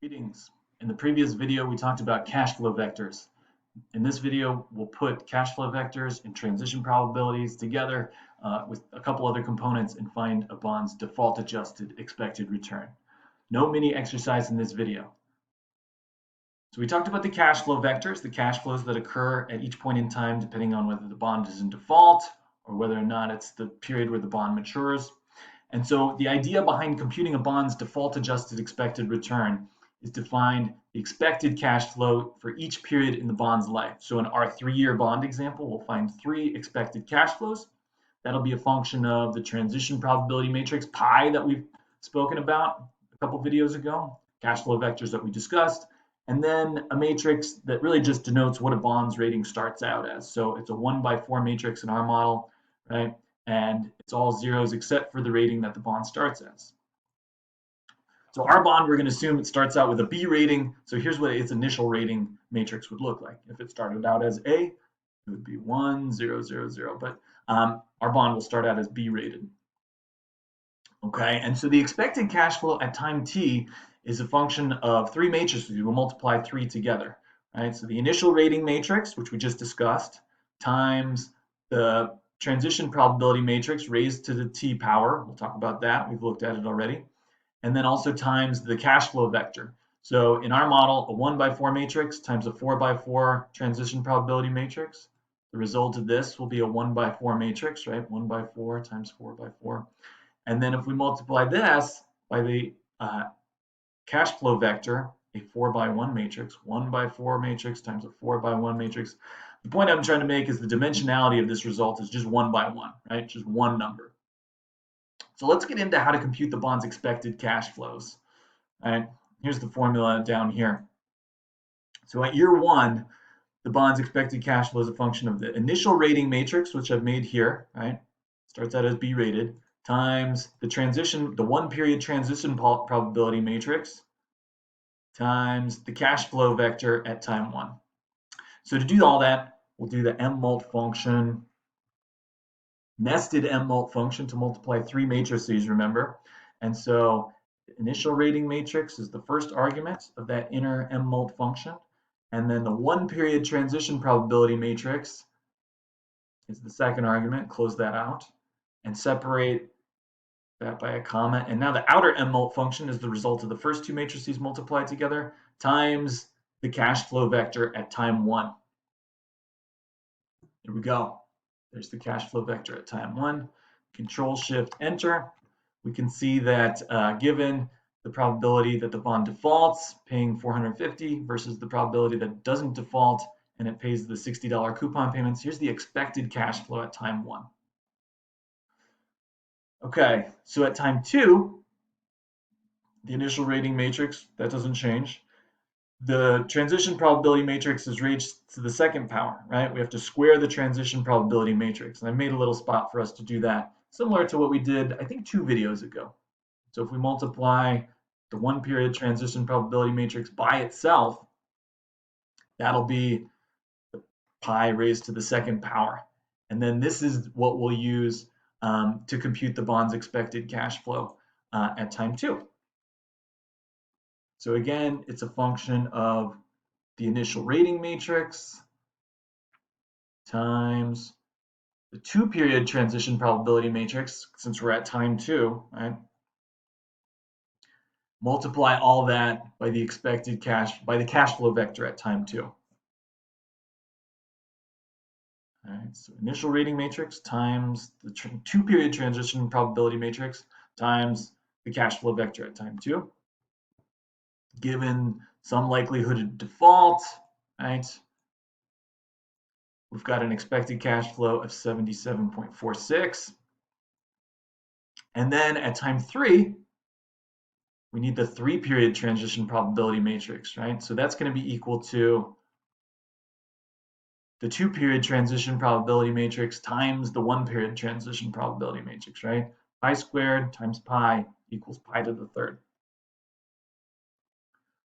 Greetings. In the previous video, we talked about cash flow vectors. In this video, we'll put cash flow vectors and transition probabilities together with a couple other components and find a bond's default adjusted expected return. No mini exercise in this video. So we talked about the cash flow vectors, the cash flows that occur at each point in time depending on whether the bond is in default or whether or not it's the period where the bond matures. And so the idea behind computing a bond's default adjusted expected return is to find the expected cash flow for each period in the bond's life. So in our 3-year bond example, we'll find 3 expected cash flows. That'll be a function of the transition probability matrix pi that we've spoken about a couple videos ago, cash flow vectors that we discussed, and then a matrix that really just denotes what a bond's rating starts out as. So it's a 1/4 matrix in our model, right? And it's all zeros except for the rating that the bond starts as. So our bond, we're going to assume it starts out with a B rating. So here's what its initial rating matrix would look like. If it started out as A, it would be 1, 0, 0, 0. But our bond will start out as B rated. Okay, and so the expected cash flow at time t is a function of 3 matrices. We will multiply 3 together. Right? So the initial rating matrix, which we just discussed, times the transition probability matrix raised to the t power. We'll talk about that. We've looked at it already. And then also times the cash flow vector. So in our model, a 1/4 matrix times a 4/4 transition probability matrix. The result of this will be a 1/4 matrix, right? 1/4 times 4/4. And then if we multiply this by the cash flow vector, a 4/1 matrix, 1/4 matrix times a 4/1 matrix. The point I'm trying to make is the dimensionality of this result is just 1/1, right? Just one number. So let's get into how to compute the bond's expected cash flows. All right, here's the formula down here. So at year 1, the bond's expected cash flow is a function of the initial rating matrix, which I've made here, right? Starts out as B rated, times the 1-period transition probability matrix, times the cash flow vector at time 1. So to do all that, we'll do the mmult function, nested mmult function to multiply 3 matrices, remember? And so the initial rating matrix is the first argument of that inner mmult function. And then the 1-period transition probability matrix is the second argument. Close that out and separate that by a comma. And now the outer mmult function is the result of the first 2 matrices multiplied together times the cash flow vector at time 1. Here we go. There's the cash flow vector at time 1. Control Shift Enter. We can see that given the probability that the bond defaults, paying $450 versus the probability that it doesn't default and it pays the $60 coupon payments, here's the expected cash flow at time 1. Okay, so at time 2, the initial rating matrix, that doesn't change. The transition probability matrix is raised to the second power, right? We have to square the transition probability matrix. And I made a little spot for us to do that, similar to what we did, I think, 2 videos ago. So if we multiply the 1-period transition probability matrix by itself, that'll be the pi raised to the second power. And then this is what we'll use to compute the bond's expected cash flow at time 2. So again, it's a function of the initial rating matrix times the 2-period transition probability matrix, since we're at time 2, right? Multiply all that by the expected by the cash flow vector at time 2. All right, so initial rating matrix times the 2-period transition probability matrix times the cash flow vector at time 2. Given some likelihood of default, right? We've got an expected cash flow of 77.46. And then at time 3, we need the 3-period transition probability matrix, right? So that's going to be equal to the 2-period transition probability matrix times the 1-period transition probability matrix, right? Pi squared times pi equals pi to the 3rd.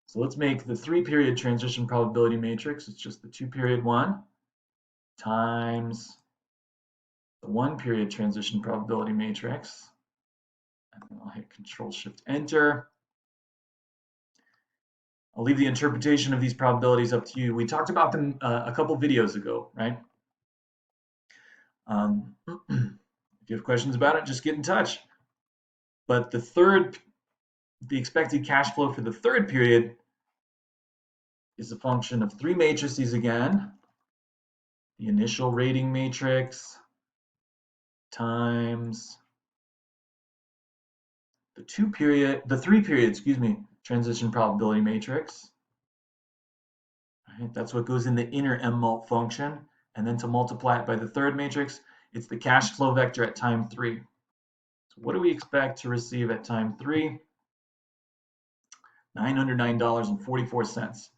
So let's make the 3-period transition probability matrix. It's just the 2-period one times the 1-period transition probability matrix. And then I'll hit Control Shift Enter. I'll leave the interpretation of these probabilities up to you. We talked about them a couple videos ago, right? If you have questions about it, just get in touch. But the expected cash flow for the third period is a function of three matrices again. The initial rating matrix times the three period, transition probability matrix. Right, that's what goes in the inner mmult function. And then to multiply it by the third matrix, it's the cash flow vector at time 3. So what do we expect to receive at time 3? $909.44,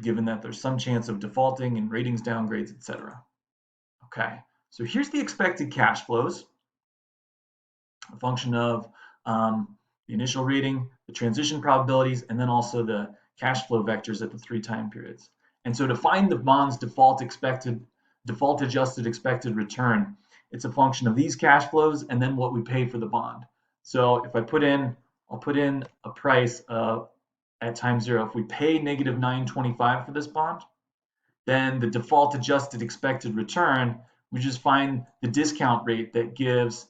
given that there's some chance of defaulting and ratings downgrades, etc. Okay, so here's the expected cash flows, a function of the initial rating, the transition probabilities, and then also the cash flow vectors at the 3 time periods. And so to find the bond's default adjusted expected return, it's a function of these cash flows and then what we pay for the bond. So if I'll put in a price at time 0. If we pay negative $9.25 for this bond, then the default adjusted expected return, we just find the discount rate that gives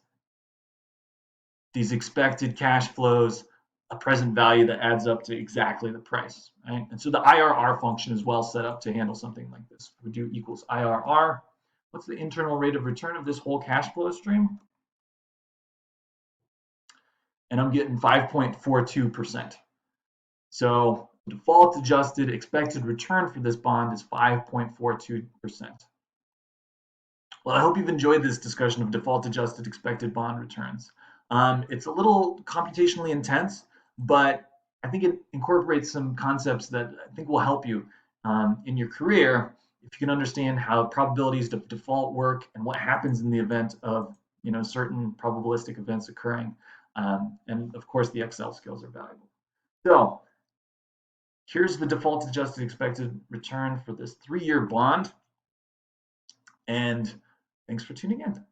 these expected cash flows a present value that adds up to exactly the price, right? And so the IRR function is well set up to handle something like this. We do equals IRR. What's the internal rate of return of this whole cash flow stream? And I'm getting 5.42%. So default adjusted expected return for this bond is 5.42%. Well, I hope you've enjoyed this discussion of default adjusted expected bond returns. It's a little computationally intense, but I think it incorporates some concepts that I think will help you in your career if you can understand how probabilities of default work and what happens in the event of certain probabilistic events occurring. And of course, the Excel skills are valuable. So here's the default adjusted expected return for this 3-year bond. And thanks for tuning in.